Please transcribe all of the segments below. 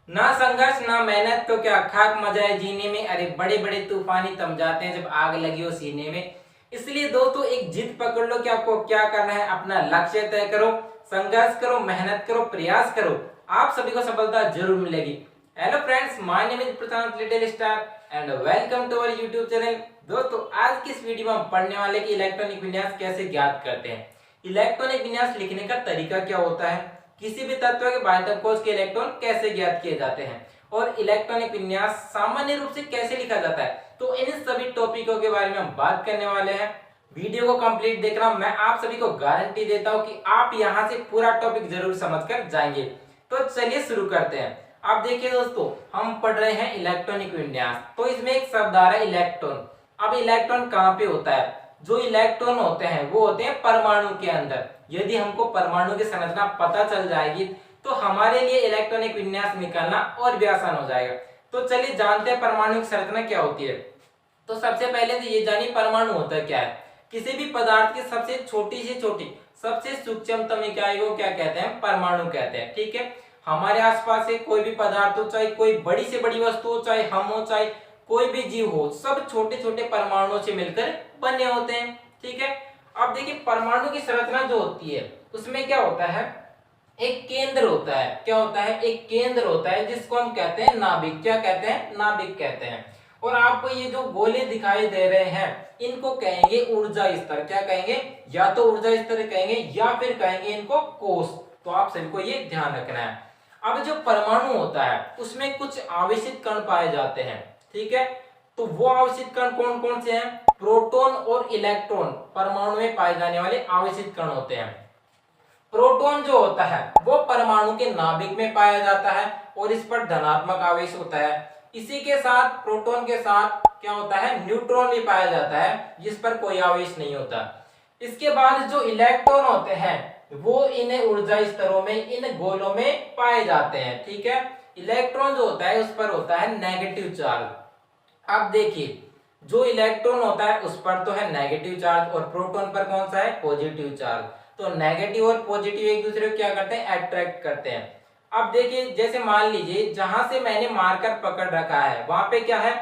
ना संघर्ष ना मेहनत तो क्या खाक मजा है जीने में। अरे बड़े बड़े तूफानी थम जाते हैं जब आग लगी हो सीने में। इसलिए दोस्तों एक जिद पकड़ लो कि आपको क्या करना है। अपना लक्ष्य तय करो, संघर्ष करो, मेहनत करो, प्रयास करो, आप सभी को सफलता जरूर मिलेगी। Hello friends, my name is Prashant little star and welcome to our YouTube channel. दोस्तों आज की इस वीडियो में हम पढ़ने वाले कि इलेक्ट्रॉनिक विन्यास कैसे ज्ञात करते हैं। इलेक्ट्रॉनिक विन्यास लिखने का तरीका क्या होता है, किसी भी तत्व के बाह्यतम कोश के इलेक्ट्रॉन कैसे ज्ञात किए जाते हैं और इलेक्ट्रॉनिक विन्यास सामान्य रूप से कैसे लिखा जाता है, तो इन सभी टॉपिकों के बारे में हम बात करने वाले हैं। वीडियो को कंप्लीट देखना, मैं आप सभी को गारंटी देता हूं कि आप यहां से पूरा टॉपिक जरूर समझकर जाएंगे। तो चलिए शुरू करते हैं। आप देखिए दोस्तों, हम पढ़ रहे हैं इलेक्ट्रॉनिक विन्यास, तो इसमें एक शब्द आ रहा है इलेक्ट्रॉन। अब इलेक्ट्रॉन कहां पे होता है? जो इलेक्ट्रॉन होते हैं वो होते हैं परमाणु के अंदर। यदि हमको परमाणु की संरचना पता चल जाएगी तो हमारे लिए इलेक्ट्रॉनिक विन्यास निकालना और भी आसान हो जाएगा। तो चलिए जानते हैं परमाणु की संरचना क्या होती है। तो सबसे पहले तो ये जानिए परमाणु होता क्या है। किसी भी पदार्थ की सबसे छोटी से छोटी, सबसे सूक्ष्मतम इकाई को क्या कहते हैं? परमाणु कहते हैं। ठीक है, हमारे आसपास से कोई भी पदार्थ हो, चाहे कोई बड़ी से बड़ी वस्तु हो, चाहे हम हो, चाहे कोई भी जीव हो, सब छोटे छोटे परमाणुओं से मिलकर बने होते हैं। ठीक है, अब देखिए परमाणु की संरचना जो होती है उसमें क्या होता है, एक केंद्र होता है। क्या होता है? एक केंद्र होता है जिसको हम कहते हैं नाभिक। क्या कहते हैं? नाभिक कहते हैं। और आपको ये जो गोले दिखाई दे रहे हैं इनको कहेंगे ऊर्जा स्तर। क्या कहेंगे? या तो ऊर्जा स्तर कहेंगे या फिर कहेंगे इनको कोष। तो आप सभी को ये ध्यान रखना है। अब जो परमाणु होता है उसमें कुछ आवेशित कण पाए जाते हैं। ठीक है, तो वो आवेशित कण कौन कौन से हैं? प्रोटॉन और इलेक्ट्रॉन परमाणु में पाए जाने वाले आवेशित कण होते हैं। प्रोटॉन जो होता है वो परमाणु के नाभिक में पाया जाता है और इस पर धनात्मक आवेश होता है। इसी के साथ प्रोटॉन के साथ क्या होता है? न्यूट्रॉन भी पाया जाता है जिस पर कोई आवेश नहीं होता। इसके बाद जो इलेक्ट्रॉन होते हैं वो इन ऊर्जा स्तरों में, इन गोलों में पाए जाते हैं। ठीक है, इलेक्ट्रॉन जो होता है उस पर होता है नेगेटिव चार्ज। अब देखिए जो इलेक्ट्रॉन होता है उस पर तो है नेगेटिव चार्ज और प्रोटॉन पर कौन सा है? Positive charge. तो नेगेटिव और पॉजिटिव एक दूसरे को क्या करते हैं? अट्रैक्ट करते हैं। अब देखिए जैसे मान लीजिए जहां से मैंने मार्कर पकड़ रखा है वहां पे क्या है?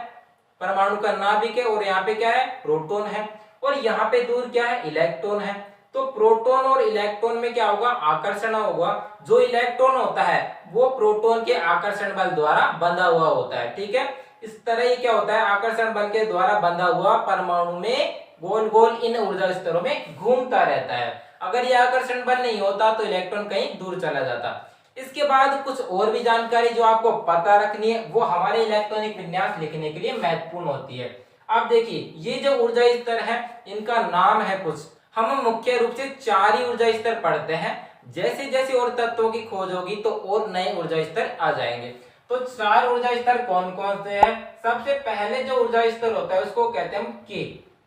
परमाणु का नाभिक है और यहाँ पे क्या है? प्रोटॉन है। और यहाँ पे दूर क्या है? इलेक्ट्रॉन है। तो प्रोटॉन और इलेक्ट्रॉन में क्या होगा? आकर्षण होगा। जो इलेक्ट्रॉन होता है वो प्रोटॉन के आकर्षण बल द्वारा बंधा हुआ होता है। ठीक है, इस तरह ही क्या होता है? आकर्षण बल के द्वारा बंधा हुआ परमाणु में गोल गोल इन ऊर्जा स्तरों में घूमता रहता है। अगर ये आकर्षण बल नहीं होता तो इलेक्ट्रॉन कहीं दूर चला जाता। इसके बाद कुछ और भी जानकारी जो आपको पता रखनी है वो हमारे इलेक्ट्रॉनिक विन्यास लिखने के लिए महत्वपूर्ण होती है। अब देखिए ये जो ऊर्जा स्तर है इनका नाम है कुछ। हम मुख्य रूप से 4 ही ऊर्जा स्तर पढ़ते हैं। जैसे जैसे और तत्वों की खोज होगी तो और नए ऊर्जा स्तर आ जाएंगे। तो 4 ऊर्जा स्तर कौन कौन से हैं? सबसे पहले जो ऊर्जा स्तर होता है उसको कहते हैं हम के,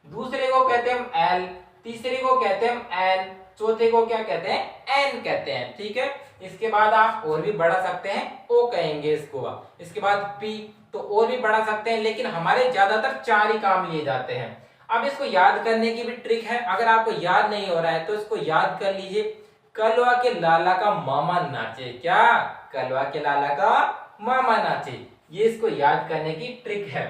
दूसरे को कहते हैं हम एल, तीसरे को कहते हैं हम एन, चौथे को क्या कहते हैं? एन कहते हैं। ठीक है, इसके बाद आप और भी बढ़ा सकते हैं, ओ कहेंगे इसको। इसके बाद पी, तो और भी बढ़ा सकते हैं, लेकिन हमारे ज्यादातर 4 ही काम लिए जाते हैं। अब इसको याद करने की भी ट्रिक है। अगर आपको याद नहीं हो रहा है तो इसको याद कर लीजिए। कलवा के लाला का मामा नाचे। क्या? कलवा के लाला का मामा नाचे, ये इसको याद करने की ट्रिक है।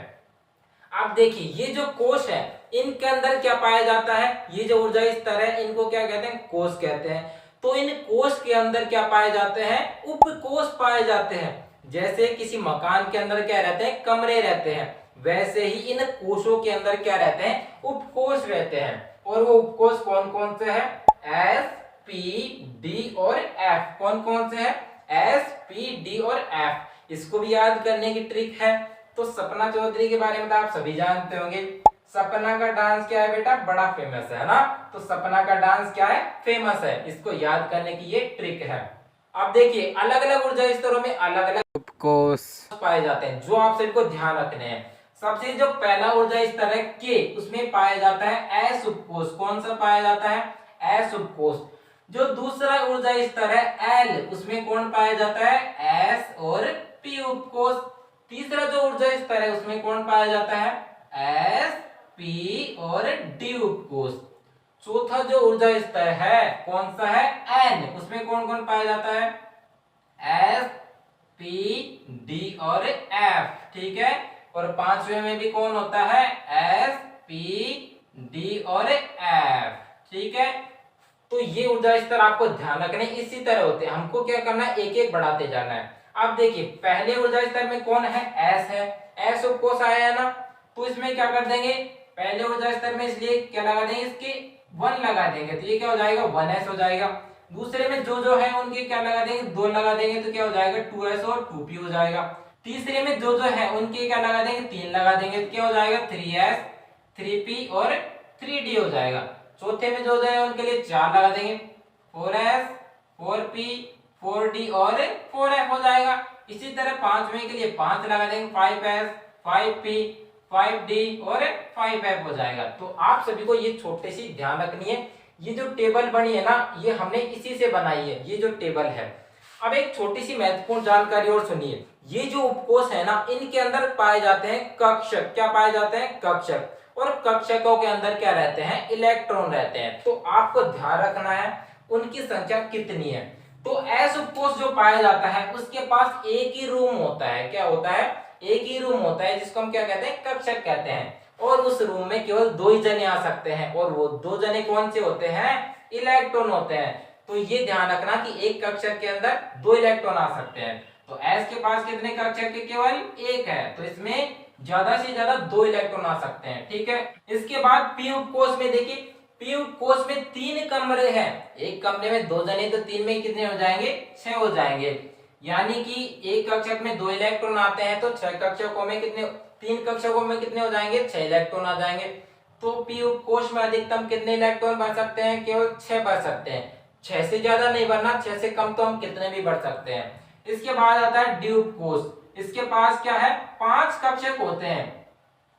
अब देखिए ये जो कोश है इनके अंदर क्या पाया जाता है? ये जो ऊर्जा स्तर है इनको क्या कहते हैं? कोश कहते हैं। तो इन कोश के अंदर क्या पाए जाते हैं? उपकोश पाए जाते हैं। जैसे किसी मकान के अंदर क्या रहते हैं? कमरे रहते हैं, वैसे ही इन कोशों के अंदर क्या रहते हैं? उपकोश रहते हैं। और वो उपकोश कौन कौन से है? एस, पी, डी और एफ। कौन कौन से है? एस, पी, डी और एफ। इसको भी याद करने की ट्रिक है। तो सपना चौधरी के बारे में तो आप सभी जानते होंगे। सपना का डांस क्या है बेटा? बड़ा फेमस है ना। तो सपना का डांस क्या है? फेमस है। इसको याद करने की ये ट्रिक है। अब देखिए अलग अलग ऊर्जा स्तरों में अलग अलग उपकोश पाए जाते हैं जो आप सभी को ध्यान रखने हैं। सबसे जो पहला ऊर्जा स्तर है के, उसमें पाया जाता है एस उपकोश। कौन सा पाया जाता है? एस उपकोश। जो दूसरा ऊर्जा स्तर है एल, उसमें कौन पाया जाता है? एस और पी उपकोश। तीसरा जो ऊर्जा स्तर है उसमें कौन पाया जाता है? एस, पी और डी उपकोश। चौथा जो ऊर्जा स्तर है कौन सा है? एन, उसमें कौन कौन पाया जाता है? एस, पी, डी और एफ, ठीक है। और पांचवे में भी कौन होता है, एस पी डी और एफ, ठीक है। तो ये ऊर्जा स्तर आपको ध्यान रखने इसी तरह होते हैं, हमको क्या करना है, एक एक बढ़ाते जाना है। अब देखिए पहले ऊर्जा स्तर में कौन है, एस है, एस ऑफ कोर्स आया है ना, तो इसमें क्या कर देंगे, पहले ऊर्जा स्तर में इसलिए क्या लगा देंगे, इसके 1 लगा देंगे, तो ये क्या हो जाएगा 1s हो जाएगा। दूसरे में जो है उनके क्या लगा देंगे, 2 लगा देंगे, तो क्या हो जाएगा 2s और 2p हो जाएगा। तीसरे में जो है उनके क्या लगा देंगे, 3 लगा देंगे, तो क्या हो जाएगा 3s 3p और 3d हो जाएगा। चौथे में जो है उनके लिए 4 लगा देंगे, 4s 4p 4d और 4f हो जाएगा। इसी तरह पांचवें के लिए 5 लगा देंगे, 5s 5p 5d और 5f हो जाएगा। तो आप सभी को ये छोटे सी ध्यान रखनी है, ये जो टेबल बनी है ना, ये हमने इसी से बनाई है, ये जो टेबल है। अब एक छोटी सी महत्वपूर्ण जानकारी और सुनिए, ये जो उपकोष है ना, इनके अंदर पाए जाते हैं कक्षक, क्या पाए जाते हैं, कक्षक, और कक्षकों के अंदर क्या रहते हैं, इलेक्ट्रॉन रहते हैं। तो आपको ध्यान रखना है उनकी संख्या कितनी है। तो एस उपकोष जो पाया जाता है उसके पास एक ही रूम होता है, क्या होता है, एक ही रूम होता है, जिसको हम क्या कहते हैं, कक्षक कहते हैं। और उस रूम में केवल 2 ही जने आ सकते हैं, और वो 2 जने कौन से होते हैं, इलेक्ट्रॉन होते हैं। तो ये ध्यान रखना कि एक कक्षक के अंदर 2 इलेक्ट्रॉन आ सकते हैं। तो एस के पास कितने कक्षक के, केवल एक है, तो इसमें ज्यादा से ज्यादा 2 इलेक्ट्रॉन आ सकते हैं, ठीक है। इसके बाद पी उपकोष में देखिए, पी उपकोष में 3 कमरे हैं, एक कमरे में 2 जने, तो 3 में कितने हो जाएंगे, 6 हो जाएंगे। यानी कि एक कक्षक में 2 इलेक्ट्रॉन आते हैं, तो 6 कक्षकों में कितने, 3 कक्षकों में कितने हो जाएंगे, 6 इलेक्ट्रॉन आ जाएंगे। तो पी उपकोष में अधिकतम कितने इलेक्ट्रॉन भर सकते हैं, केवल 6 भर सकते हैं, 6 से ज्यादा नहीं भरना, 6 से कम तो हम कितने भी भर सकते हैं। इसके बाद आता है डी उपकोष, इसके पास क्या है, 5 कक्षक होते हैं,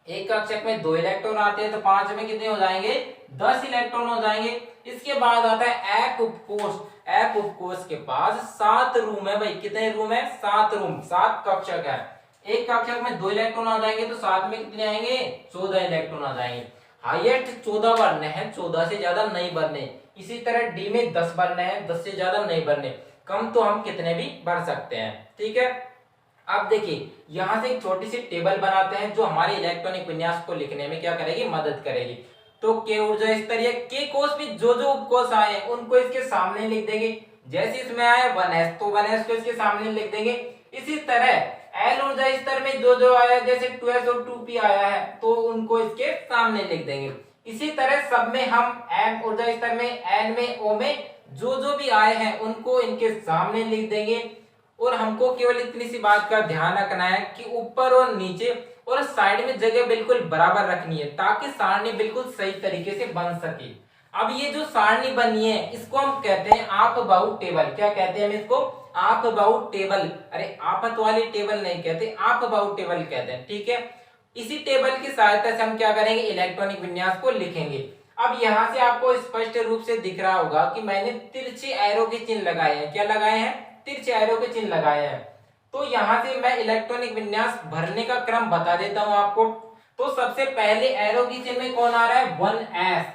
एक कक्षक में 2 इलेक्ट्रॉन आते हैं, तो 5 में कितने हो जाएंगे, 10 इलेक्ट्रॉन हो जाएंगे। इसके बाद आता है एफ उपकोष, एफ उपकोष के पास 7 रूम है भाई, कितने रूम है, 7 रूम, 7 कक्षक है। एक कक्षक में 2 इलेक्ट्रॉन आ जाएंगे, तो 7 में कितने आएंगे, 14 इलेक्ट्रॉन आ जाएंगे। हाईएस्ट 14 भरने हैं, 14 से ज्यादा नहीं भरने। इसी तरह डी में 10 भरने हैं, 10 से ज्यादा नहीं भरने, कम तो हम कितने भी भर सकते हैं, ठीक है। अब देखिए यहां से एक छोटी सी टेबल बनाते हैं जो हमारे इलेक्ट्रॉनिक विन्यास को लिखने में क्या करेगी, मदद करेगी। तो के ऊर्जा स्तर या के कोष भी जो उपकोष आए उनको इसके सामने लिख देंगे, जैसे इसमें आया 1s, तो 1s को इसके सामने लिख देंगे। इसी तरह एल ऊर्जा स्तर में जो आया, जैसे 2s और 2p आया है, तो उनको इसके सामने लिख देंगे। इसी तरह सब में हम एम ऊर्जा स्तर में, एन में, ओ में जो भी आए हैं उनको इनके सामने लिख देंगे। और हमको केवल इतनी सी बात का ध्यान रखना है कि ऊपर और नीचे और साइड में जगह बिल्कुल बराबर रखनी है, ताकि सारणी बिल्कुल सही तरीके से बन सके। अब ये जो सारणी बनी है इसको हम कहते हैं आप बाहु टेबल, क्या कहते हैं हम इसको, आप बाहु टेबल। अरे आपत वाली टेबल नहीं कहते, आप बाहु टेबल कहते हैं, ठीक है। इसी टेबल की सहायता से हम क्या करेंगे, इलेक्ट्रॉनिक विन्यास को लिखेंगे। अब यहाँ से आपको स्पष्ट रूप से दिख रहा होगा कि मैंने तिरछे एरो के चिन्ह लगाए हैं, क्या लगाए हैं, तिरछे एरो के चिन्ह लगाए हैं। तो यहाँ से मैं इलेक्ट्रॉनिक विन्यास भरने का क्रम बता देता हूँ आपको। तो सबसे पहले एरो के चिन्ह में कौन आ रहा है, 1s,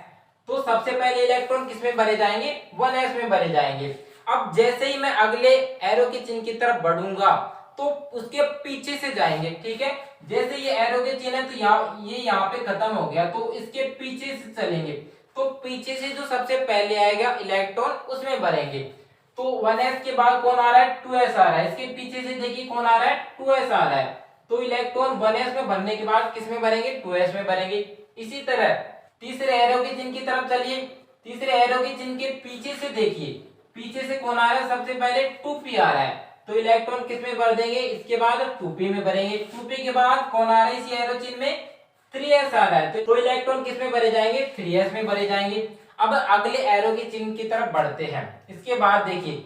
तो सबसे पहले इलेक्ट्रॉन किसमें भरे जाएंगे, 1s में भरे जाएंगे। अब जैसे ही मैं अगले एरो के चिन्ह की तरफ बढ़ूंगा तो उसके पीछे से जाएंगे, ठीक है। जैसे ये एरो के चिन्ह है तो यहाँ पे खत्म हो गया, तो इसके पीछे से चलेंगे, तो पीछे से जो सबसे पहले आएगा इलेक्ट्रॉन उसमें भरेंगे। तो 1s के बाद कौन आ रहा है, 2s आ रहा है, इसके पीछे से देखिए कौन आ रहा है, 2s आ रहा है। तो इलेक्ट्रॉन 1s में भरने के बाद किसमें भरेंगे, 2s में भरेंगे। इसी तरह तीसरे एरो के चिन्ह की तरफ चलिए, तीसरे एरो के चिन्ह के पीछे से देखिए, पीछे से कौन आ रहा है, सबसे पहले 2p आ रहा है, तो इलेक्ट्रॉन किसमें भर देंगे, इसके बाद 2p में भरेंगे। 2p के बाद कौन आ रहा है, इसी एरो चिन्ह में 3s आ रहा है, तो इलेक्ट्रॉन किसमें भरे जाएंगे, 3s में भरे जाएंगे। अब अगले एरो के चिन्ह की तरफ बढ़ते हैं। इसके बाद देखिए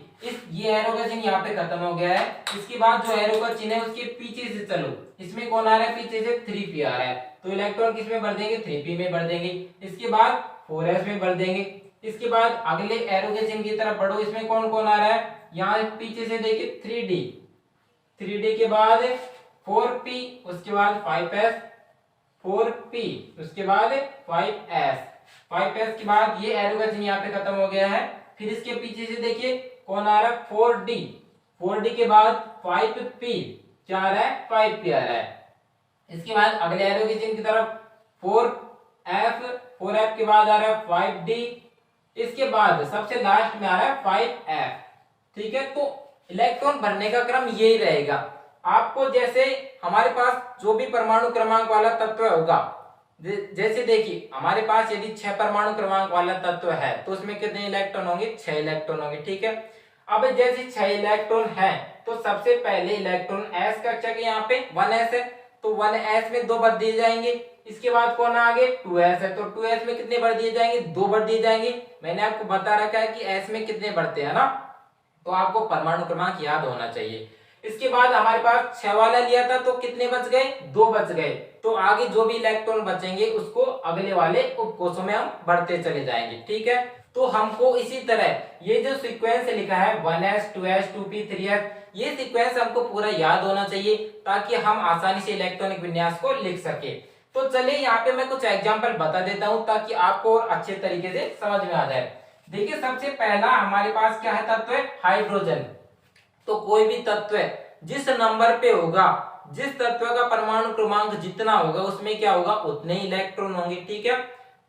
ये एरो का चिन्ह यहाँ पे खत्म हो गया है। इसके बाद जो एरो का चिन्ह है उसके पीछे से चलो, इसमें कौन आ रहा है, पीछे से 3p आ रहा है, तो इलेक्ट्रॉन किसमें भर देंगे, 3p में भर देंगे। इसके बाद 4s में भर देंगे। इसके बाद अगले एरो के चिन्ह की तरफ बढ़ो, इसमें कौन कौन आ रहा है, यहाँ पीछे से देखिए 3d के बाद 4p, उसके बाद 5s, 4p, उसके बाद 5s के बाद ये एरो का चिन्ह यहाँ पे खत्म हो गया है। फिर इसके पीछे से देखिए कौन आ रहा है, 4d के बाद 5p, क्या आ रहा है 5 पे आ रहा है। इसके बाद अगले एरो के चिन्ह की तरफ 4F के बाद आ रहा है 5D, इसके बाद सबसे लास्ट में आ रहा है 5F। ठीक है, तो इलेक्ट्रॉन भरने का क्रम यही रहेगा। आपको जैसे हमारे पास जो भी परमाणु क्रमांक वाला तत्व होगा, जैसे देखिए हमारे पास यदि 6 परमाणु क्रमांक वाला तत्व है तो उसमें कितने इलेक्ट्रॉन होंगे, 6 इलेक्ट्रॉन होंगे। ठीक है, अब जैसे 6 इलेक्ट्रॉन है तो सबसे पहले इलेक्ट्रॉन s कक्षा के यहाँ पे 1s है तो 1s में 2 भर दिए जाएंगे। इसके बाद कौन आगे 2s है तो 2s में कितने भर दिए जाएंगे, 2 भर दिए जाएंगे। मैंने आपको बता रखा है कि s में कितने बढ़ते हैं ना, तो आपको परमाणु क्रमांक याद होना चाहिए। इसके बाद हमारे पास 6 वाला लिया था तो कितने बच गए, 2 बच गए। तो आगे जो भी इलेक्ट्रॉन बचेंगे उसको अगले वाले उपकोषों में हम बढ़ते चले जाएंगे। ठीक है, तो हमको इसी तरह ये जो सीक्वेंस लिखा है 1s 2s 2p 3s, ये सीक्वेंस हमको पूरा याद होना चाहिए ताकि हम आसानी से इलेक्ट्रॉनिक विन्यास को लिख सके। तो चलिए यहाँ पे मैं कुछ एग्जांपल बता देता हूँ ताकि आपको और अच्छे तरीके से समझ में आ जाए। देखिए सबसे पहला हमारे पास क्या है तत्व है हाइड्रोजन। तो कोई भी तत्व जिस नंबर पे होगा, जिस तत्व का परमाणु क्रमांक जितना होगा उसमें क्या होगा, उतने ही इलेक्ट्रॉन होंगे। ठीक है,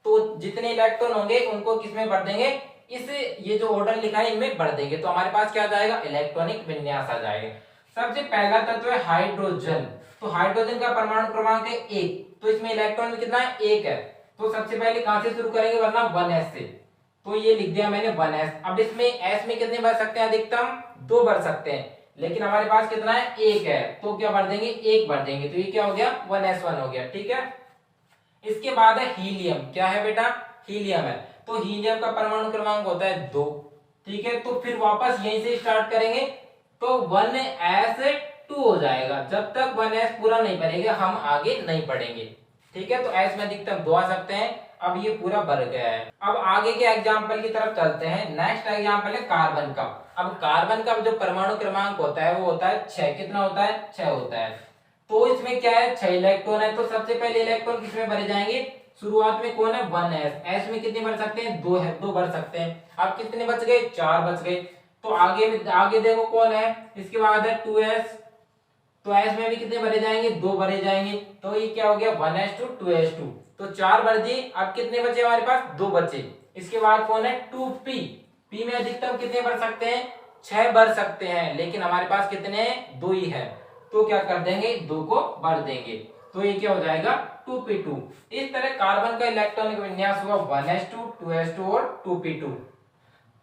तो जितने इलेक्ट्रॉन होंगे उनको किसमें भर देंगे, इस ये जो ऑर्डर लिखा है इनमें भर देंगे तो हमारे पास क्या आ जाएगा, इलेक्ट्रॉनिक विन्यास आ जाएगा। सबसे पहला तत्व है हाइड्रोजन। तो हाइड्रोजन का परमाणु क्रमांक है 1, तो इसमें इलेक्ट्रॉन कितना है, 1 है। तो सबसे पहले कहां से शुरू करेंगे, वरना 1s से, तो ये लिख दिया मैंने 1s। अब इसमें s में कितने भर सकते हैं, अधिकतम 2 भर सकते हैं, लेकिन हमारे पास कितना है, 1 है, तो क्या भर देंगे, 1 भर देंगे, तो ये क्या हो गया 1s1 हो गया। ठीक है, इसके बाद है हीलियम। क्या है बेटा, हीलियम है। तो हीलियम का परमाणु क्रमांक होता है 2। ठीक है, तो फिर वापस यहीं से स्टार्ट करेंगे तो 1s2 हो जाएगा। जब तक 1s पूरा नहीं भरेगा हम आगे नहीं पढ़ेंगे। ठीक है, तो s में अधिकतम 2 आ सकते हैं। अब ये पूरा भर गया है। अब आगे के एग्जाम्पल की तरफ चलते हैं। नेक्स्ट एग्जाम्पल है कार्बन का। अब कार्बन का जो परमाणु क्रमांक होता है वो होता है 6। कितना होता है, 6 होता है। तो इसमें क्या है, 6 इलेक्ट्रॉन है, तो सबसे पहले इलेक्ट्रॉन किसमें भरे जाएंगे, शुरुआत में कौन है 1s, s में कितने भर सकते हैं, 2 है, 2 भर सकते हैं। अब कितने बच गए, 4 बच गए। तो आगे देखो कौन है, इसके बाद है 2s, तो s में भी कितने भरे जाएंगे, 2 भरे जाएंगे। तो ये क्या हो गया 1s2 2s2, तो 4 भर दिए। अब कितने बचे हमारे पास, 2 बचे। इसके बाद कौन है 2p, p में अधिकतम कितने भर सकते हैं, 6 भर सकते हैं, लेकिन हमारे पास कितने हैं, 2 ही है, तो क्या कर देंगे 2 को भर देंगे, तो ये क्या हो जाएगा 2p2। इस तरह कार्बन का इलेक्ट्रॉनिक विन्यास हुआ 1s2 2s2 और 2p2।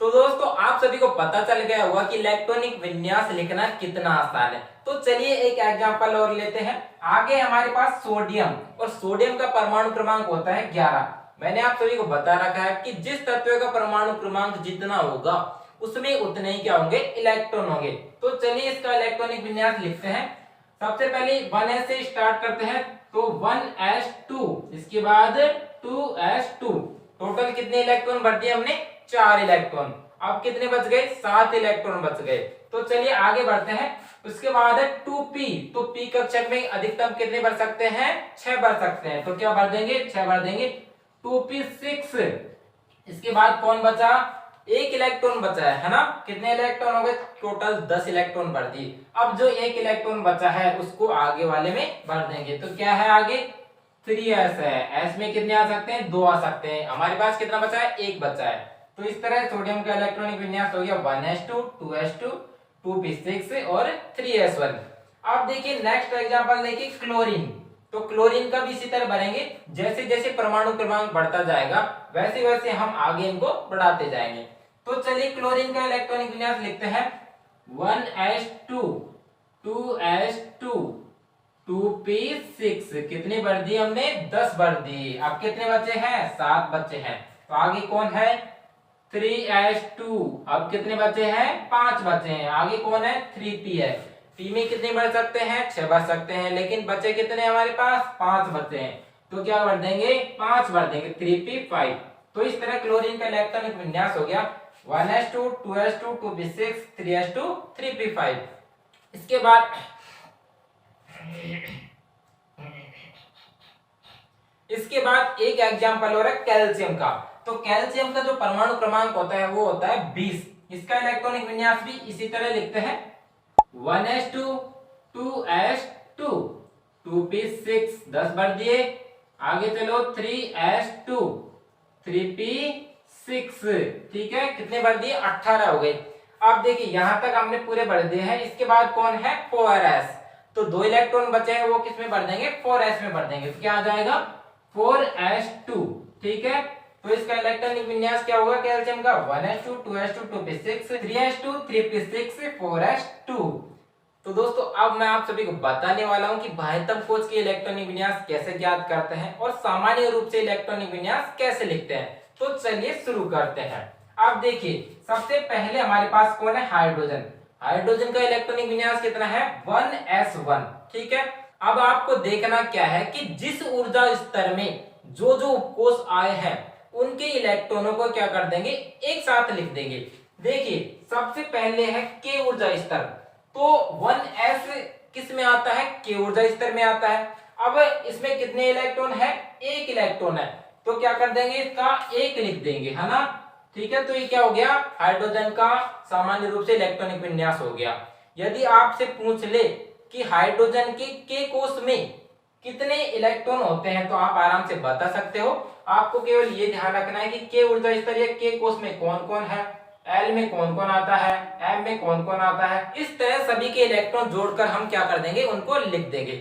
तो दोस्तों आप सभी को पता चल गया होगा कि इलेक्ट्रॉनिक विन्यास लिखना कितना आसान है। तो चलिए एक एग्जांपल और लेते हैं। आगे हमारे पास सोडियम, और सोडियम का परमाणु क्रमांक होता है 11। मैंने आप सभी को बता रखा है कि जिस तत्व का परमाणु क्रमांक जितना होगा उसमें उतने ही क्या होंगे, इलेक्ट्रॉन होंगे। तो चलिए इसका इलेक्ट्रॉनिक विन्यास लिखते हैं। सबसे पहले 1s से स्टार्ट करते हैं, तो 1s2, इसके बाद 2s2, टोटल कितने इलेक्ट्रॉन भर दिए हमने, 4 इलेक्ट्रॉन। अब कितने बच गए, 7 इलेक्ट्रॉन बच गए। तो चलिए आगे बढ़ते हैं। उसके बाद है 2p, तो p कक्षक में अधिकतम कितने भर सकते हैं, 6 भर सकते हैं, तो क्या भर देंगे, 6 भर देंगे। 2p6, इसके बाद कौन बचा, 1 इलेक्ट्रॉन बचा है ना, कितने इलेक्ट्रॉन हो गए, टोटल 10 इलेक्ट्रॉन भर दिए। अब जो 1 इलेक्ट्रॉन बचा है उसको आगे वाले में भर देंगे, तो क्या है आगे 3s है। s में कितने आ सकते हैं, 2 आ सकते हैं। हमारे पास कितना बचा है, 1 बचा है। तो इस तरह सोडियम का इलेक्ट्रॉनिक विन्यास हो गया 1s2 2s2 2p6 और 3s1। अब देखिए नेक्स्ट एग्जांपल देखिए क्लोरीन। तो क्लोरीन का भी इसी तरह भरेंगे, जैसे जैसे परमाणु क्रमांक बढ़ता जाएगा वैसे वैसे हम आगे इनको बढ़ाते जाएंगे। तो चलिए क्लोरीन का इलेक्ट्रॉनिक विन्यास लिखते हैं 1s2 2s2 2p6, कितने भर दिए हमने, 10 भर दिए। अब कितने बचे हैं, 7 बचे हैं। तो आगे कौन है 3s2, अब कितने बचे हैं, 5 बचे हैं। आगे कौन है 3p है, p में कितने भर सकते हैं, 6 भर सकते हैं, लेकिन बचे कितने हमारे पास, 5 बचे हैं, तो क्या भर देंगे, 5 भर देंगे, 3p5। तो इस तरह क्लोरीन का इलेक्ट्रॉनिक विन्यास हो गया 1s2 2s2 2p6 3s2 3p5। इसके बाद एक एग्जांपल हो रहा है कैल्शियम का। तो कैल्शियम का जो परमाणु क्रमांक होता है वो होता है 20। इसका इलेक्ट्रॉनिक विन्यास भी इसी तरह लिखते हैं 1s2 2s2 2p6 10 बढ़ दिए। आगे चलो 3s2 3p6 ठीक है, कितने बढ़ दिए 18 हो गए। अब देखिए यहां तक हमने पूरे बढ़ दिए हैं। इसके बाद कौन है 4s, तो 2 इलेक्ट्रॉन बचे हैं वो किस में भर देंगे 4s में भर देंगे, तो क्या आ जाएगा 4s2 ठीक है। तो इसका इलेक्ट्रॉनिक विन्यास क्या होगा कैल्शियम का 1s2 2s2 2p6 3s2 3p6 4s2। तो दोस्तों अब मैं आप सभी को बताने वाला हूं कि भाइतम कोच के इलेक्ट्रॉनिक विन्यास कैसे ज्ञात करते हैं और सामान्य रूप से इलेक्ट्रॉनिक विन्यास कैसे लिखते हैं। तो चलिए शुरू करते हैं। अब देखिए सबसे पहले हमारे पास कौन है हाइड्रोजन। हाइड्रोजन का इलेक्ट्रॉनिक विन्यास कितना है 1s1 ठीक है। अब आपको देखना क्या है कि जिस ऊर्जा स्तर में जो जो उपकोष आए हैं उनके इलेक्ट्रॉनों को क्या कर देंगे एक साथ लिख देंगे। देखिए सबसे पहले है के ऊर्जा स्तर, तो 1s किस में आता है के ऊर्जा स्तर में आता है। अब इसमें कितने इलेक्ट्रॉन है एक इलेक्ट्रॉन है, तो क्या कर देंगे इसका एक लिख देंगे है ना ठीक है। तो ये क्या हो गया हाइड्रोजन का सामान्य रूप से इलेक्ट्रॉनिक विन्यास हो गया। यदि आपसे पूछ ले कि हाइड्रोजन के कोष में कितने इलेक्ट्रॉन होते हैं तो आप आराम से बता सकते हो। आपको केवल ये ध्यान रखना है कि के ऊर्जा स्तर या के कोष में कौन कौन है, एल में कौन कौन आता है, एम में कौन कौन आता है। इस तरह सभी के इलेक्ट्रॉन जोड़कर हम क्या कर देंगे उनको लिख देंगे।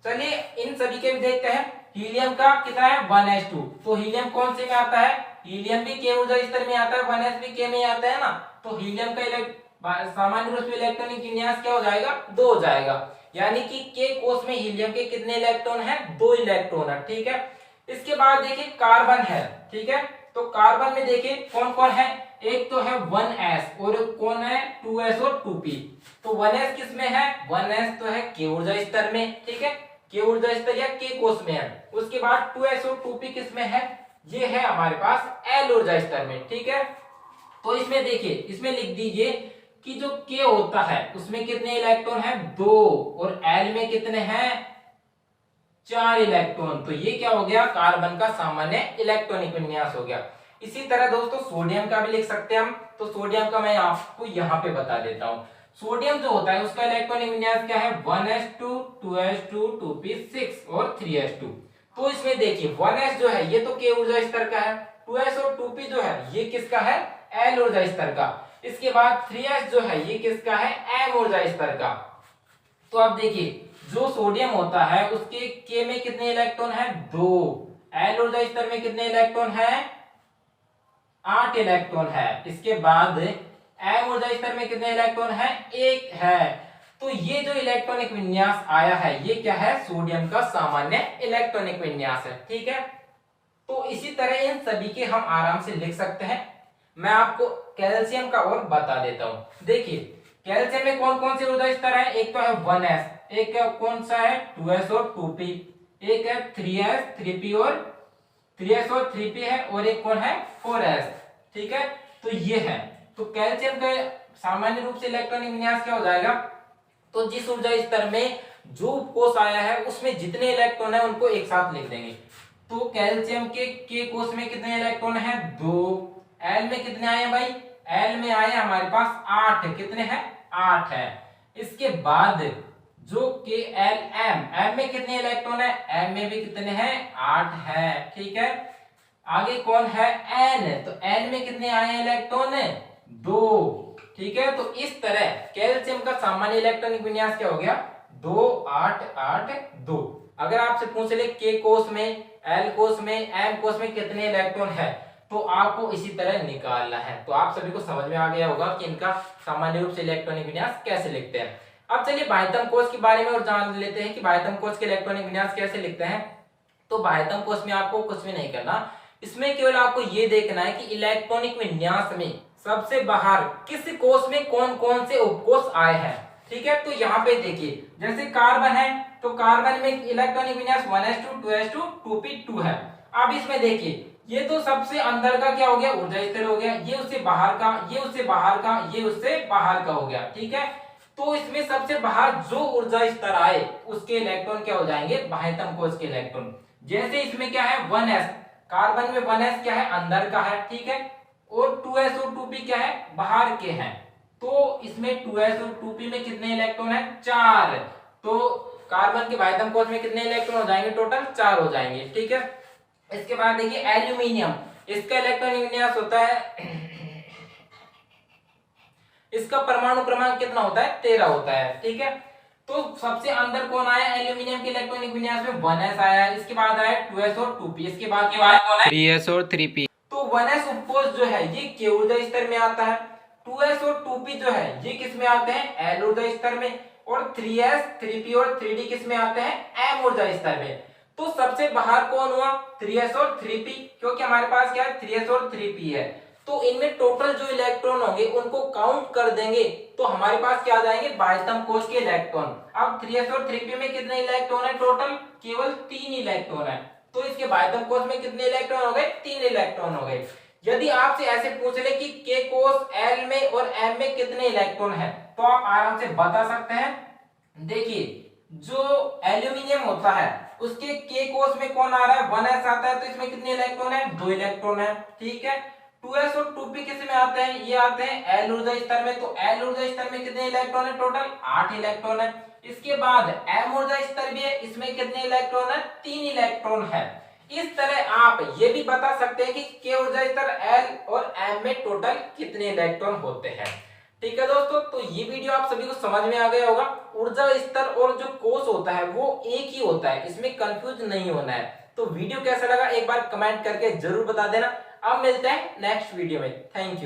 चलिए इन सभी के भी देखते हैं। हीलियम का कितना है 1s2, तो हीलियम कौन से में आता है, हीलियम भी के ऊर्जा स्तर में आता है 1s भी के में आता है ना, तो हीलियम का सामान्य रूप से इलेक्ट्रॉनिक विन्यास क्या हो जाएगा 2 हो जाएगा। यानी कि के कोष में हीलियम के कितने इलेक्ट्रॉन है 2 इलेक्ट्रॉन है ठीक है। इसके बाद देखिए कार्बन है ठीक है, तो कार्बन में देखिए कौन कौन है, एक तो है 1s और कौन है 2s और 2p। तो 1s किस में है 1s तो है के ऊर्जा स्तर में ठीक है, के ऊर्जा स्तर या के कोष में है। उसके बाद 2s और 2p किस में है, ये है हमारे पास एल ऊर्जा स्तर में ठीक है। तो इसमें देखिए इसमें लिख दीजिए कि जो के होता है उसमें कितने इलेक्ट्रॉन है 2 और एल में कितने हैं 4 इलेक्ट्रॉन। तो ये क्या हो गया कार्बन का सामान्य इलेक्ट्रॉनिक विन्यास हो गया। इसी तरह दोस्तों सोडियम का भी लिख सकते हैं हम, तो सोडियम का मैं आपको यहाँ पे बता देता हूँ। सोडियम जो होता है उसका इलेक्ट्रॉनिक विन्यास क्या है 1s2 2s2 2p6 और 3s2। तो इसमें देखिए 1s जो है ये तो के ऊर्जा स्तर का है, 2s और 2p जो है ये किसका है एल ऊर्जा स्तर का। इसके बाद 3s जो है ये किसका है एम ऊर्जा स्तर का। तो अब देखिए जो सोडियम होता है उसके के में कितने इलेक्ट्रॉन है 2, एल ऊर्जा स्तर में कितने इलेक्ट्रॉन है 8 इलेक्ट्रॉन है। इसके बाद एम ऊर्जा स्तर में कितने इलेक्ट्रॉन है 1 है। तो ये जो इलेक्ट्रॉनिक विन्यास आया है ये क्या है सोडियम का सामान्य इलेक्ट्रॉनिक विन्यास है ठीक है। तो इसी तरह इन सभी के हम आराम से लिख सकते हैं। मैं आपको कैल्शियम का और बता देता हूं। देखिए कैल्शियम में कौन कौन से ऊर्जा स्तर है, एक तो है 1s, एक कौन सा है 2s और 2p, एक है 3s 3p और 3s और 3p है, और एक कौन है 4s ठीक है। तो ये है, तो कैल्शियम का सामान्य रूप से इलेक्ट्रॉनिक विन्यास क्या हो जाएगा, तो जिस ऊर्जा स्तर में जो कोष आया है उसमें जितने इलेक्ट्रॉन है उनको एक साथ लिख देंगे। तो कैल्शियम के कोष में कितने इलेक्ट्रॉन है 2, एल में कितने आए भाई, एल में आए हमारे पास 8, कितने हैं 8 है। इसके बाद जो के एल एम में कितने इलेक्ट्रॉन है, एम में भी कितने हैं 8 है ठीक है। आगे कौन है एन, तो एन में कितने आए इलेक्ट्रॉन 2 ठीक है। तो इस तरह कैल्शियम का सामान्य इलेक्ट्रॉनिक विन्यास क्या हो गया 2 8 8 2। अगर आपसे पूछ ले के कोष में एल कोष में एम कोष में कितने इलेक्ट्रॉन है तो आपको इसी तरह निकालना है। तो आप सभी को समझ में आ गया होगा कि इनका सामान्य रूप से इलेक्ट्रॉनिक विन्यास कैसे लिखते हैं। अब चलिए बाह्यतम कोष के बारे में और जान लेते हैं कि बाह्यतम कोष के इलेक्ट्रॉनिक विन्यास कैसे लिखते हैं। तो बाह्यतम कोष में आपको कुछ भी नहीं करना, इसमें केवल आपको ये देखना है कि इलेक्ट्रॉनिक विन्यास में सबसे बाहर किस कोष में कौन कौन से उपकोष आए हैं ठीक है। तो यहाँ पे देखिए जैसे कार्बन है तो कार्बन में इलेक्ट्रॉनिक विन्यास 1s2 2s2 2p2 है। अब इसमें देखिए ये तो सबसे अंदर का क्या हो गया ऊर्जा स्तर हो गया, ये उससे बाहर का, ये उससे बाहर का, ये उससे बाहर का हो गया ठीक है। तो इसमें सबसे बाहर जो ऊर्जा स्तर आए उसके इलेक्ट्रॉन क्या हो जाएंगे बाह्यतम कोष के इलेक्ट्रॉन। जैसे इसमें क्या है 1s, कार्बन में 1s क्या है अंदर का है ठीक है, और 2s और 2p क्या है बाहर के हैं। तो इसमें 2s और 2p में कितने इलेक्ट्रॉन है 4, तो कार्बन के बाध्यम कोश में कितने इलेक्ट्रॉन हो जाएंगे? टोटल 4 हो जाएंगे। ठीक है, इसके बाद देखिए एल्यूमिनियम, इसका इलेक्ट्रॉन विन्यास होता है इसका परमाणु क्रमांक कितना होता है? 13 होता है। ठीक है, तो सबसे अंदर कौन आया एल्यूमिनियम के इलेक्ट्रॉनिक विन्यास में? 1s आया, इसके बाद आया 2s और 2p, इसके बाद कौन है? 3s और 3p। तो 1s उपकोष जो है ये k ऊर्जा स्तर में आता है, 2s और 2p जो है ये किस में आते हैं? l ऊर्जा स्तर में, और 3s 3p और 3d किस में आते हैं? m ऊर्जा स्तर में। तो सबसे बाहर कौन हुआ? 3s और 3p, क्योंकि हमारे पास क्या है? 3s और 3p है। तो इनमें टोटल जो इलेक्ट्रॉन होंगे उनको काउंट कर देंगे तो हमारे पास क्या आ जाएंगे? बाध्यम कोश के इलेक्ट्रॉन। अब 3s और 3p में कितने इलेक्ट्रॉन है? टोटल केवल 3 इलेक्ट्रॉन है। तो इसके बाध्यम कोश में कितने इलेक्ट्रॉन हो गए? 3 इलेक्ट्रॉन हो गए। यदि आपसे ऐसे पूछ ले कि k कोश l में और m में कितने इलेक्ट्रॉन है, तो आप आराम से बता सकते हैं। देखिए, जो एल्यूमिनियम होता है उसके k कोश में कौन आ रहा है? 1s आता है, तो इसमें कितने इलेक्ट्रॉन है? 2 इलेक्ट्रॉन है। ठीक है, 2s और 2p किस में आते हैं? ये आते हैं l ऊर्जा स्तर में, तो l ऊर्जा स्तर में कितने इलेक्ट्रॉन है? टोटल 8 इलेक्ट्रॉन है। इसके बाद m ऊर्जा स्तर भी है, इसमें कितने इलेक्ट्रॉन है? 3 इलेक्ट्रॉन है। इस तरह आप ये भी बता सकते हैं कि k ऊर्जा स्तर l और m में टोटल कितने इलेक्ट्रॉन होते हैं। ठीक है दोस्तों, तो ये वीडियो आप सभी को समझ में आ गया होगा। ऊर्जा स्तर और जो कोश होता है वो एक ही होता है, इसमें कंफ्यूज नहीं होना है। तो वीडियो कैसा लगा एक बार कमेंट करके जरूर बता देना। अब मिलते हैं नेक्स्ट वीडियो में। Thank you.